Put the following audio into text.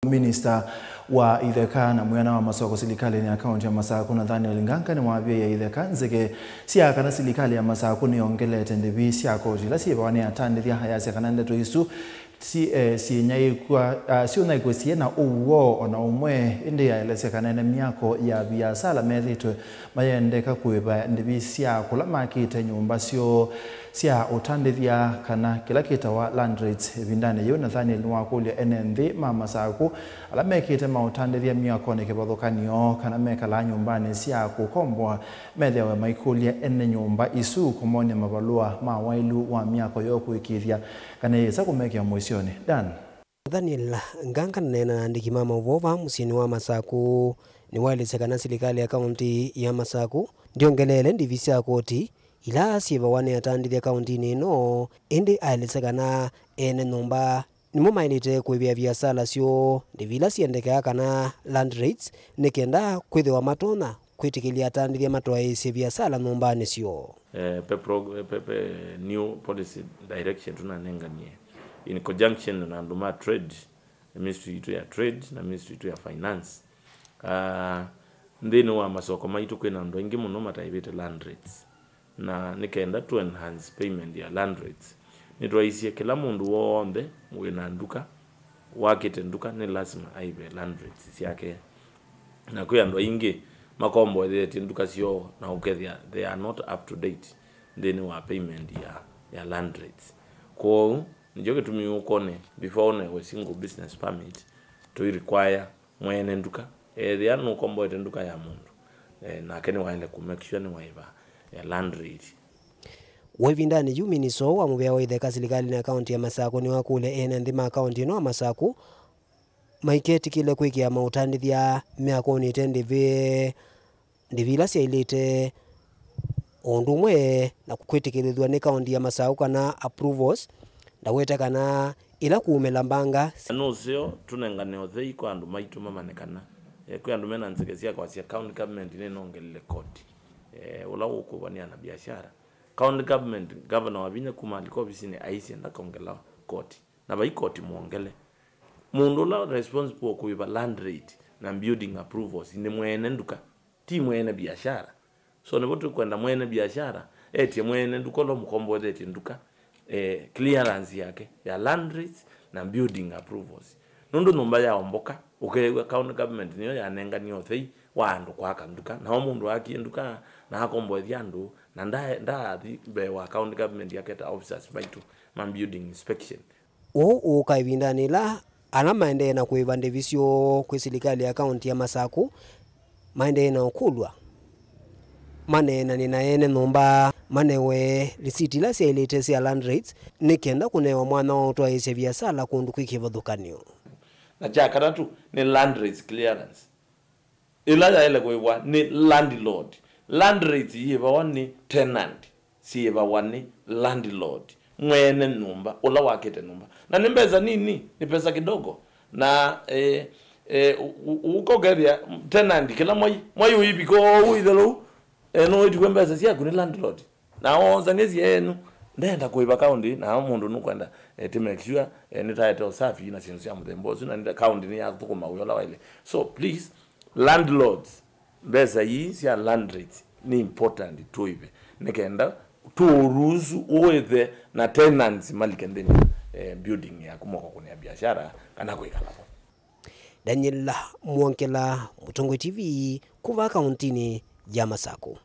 Minister wa Itheka na mwana wa masoko serikali ni akaunti ya Masaku Nathaniel Nganga ni mwabia ya Itheka nzige siaka na serikali ya Masaku ni ongelete ndivi siako jila siba wane atandithia haya siakana ndeto isu si nyai kwa si unaiko siena uwo ona umwe indi ya ile siakana na miyako ya biashara methitwe mayendeka kuiba ndivi siako la makite nyumba sio sia utandithia kana kila kita wa land rates vindane yo Nathaniel Nwakulia NND mama Saku ala mekite mautandithia miyako ne kibothokanio kana mekala nyumbani sia kukombwa methewe maikulia ene nyumba isu kumonia mabalua mawailu wa miyako yo kuikithia kana yesa kumekia mwisioni Dan Nathaniel Nganga nena ndiki mama uvova musini wa Masaku ni wailise kana serikali ya kaunti ya Masaku ndiongelele ndivisi ya koti ila siva wane atandithia kaunti nino indi ailise kana ene nyumba nimo mainite kuibia biashara sio ndivila siendeka kana land rates nikenda kwithiwa matona kwitikilia atandithia matwa isi biashara nyumbani sio new policy direction tunanenganie in conjunction na nduma trade ministry to ya trade na ministry to ya finance ndino wa masoko maitu kwena ndo ingi muno mataibete land rates na nikenda to enhance payment ya land rates nitwaisia kila mundu wonde wena nduka wakite nduka ni lazima aibe land rates yake na kwa ndo ingi makombo ethete nduka sio na ukethia they are not up to date then wa payment ya land rates ko njoke tumi ukone before ne we single business permit to require mwene nduka they are no kombo ete nduka ya mundu na kene waile ku make sure ni waiba ya land rate wevindani juminiso wa mubya wa Itheka serikali na akaunti ya Masaku ni wakule ene ndima akaunti no Masaku maiketi kile kwikia mautandithia miako ni tendive ndivila sia ilite ondumwe na kukwitikilithwa ni kaunti ya Masaku kana approvals ndaweta kana ila kuumela mbanga no sio tunengane othei kwa andu maitu mamanekana kwa andu mena nzekezia kwa sia county government ni nongelele koti ula ukubania na biashara county government governor wabinya kumaliko bisine aisi enda kongela koti na bai koti muongele mundu la responsible kuiba land rate na building approvals ni mwene nduka ti mwene biashara so ne botu kwenda mwene biashara eti mwene nduko lo mkombo eti nduka clearance yake ya land rates na building approvals nundu numba ya omboka ukewa county government niyo yanenga niyo thei wandu kwa kanduka na omundu akienduka na hakombo yandu na nda be wa county government yake ta officers baitu man building inspection ukaivindani la alama ende na kuiva ndivisio kwa serikali ya kaunti ya Masaku maende na ukulwa manena nina ene nomba manewe receipt la sia ilete sia land rates nikenda kunewa mwana wa utwa ise biashara kundu kwikivothukanio na chakara tu ni land rates clearance ila ya ile kwa ni landlord land rates yiba wani tenant si yiba wani landlord mwene numba ula wakete numba na nimbeza nini ni pesa kidogo na uko geria tenant kila moi uibiko uidelo no itikwembeza sia kuni landlord na onza ngezi yenu ndenda kuiba county na mundu nukwenda to make sure ni title safi na sinzi amudembozi na nda county ni yakukuma uyola wale so please landlords beza yi sia land rates ni important tuibe nikenda turuzu uwethe na tenants malikendeni building ya kumoko kunia biashara kana kuikala Daniel Mwankela Mutongo TV kuva kauntini ya Masaku.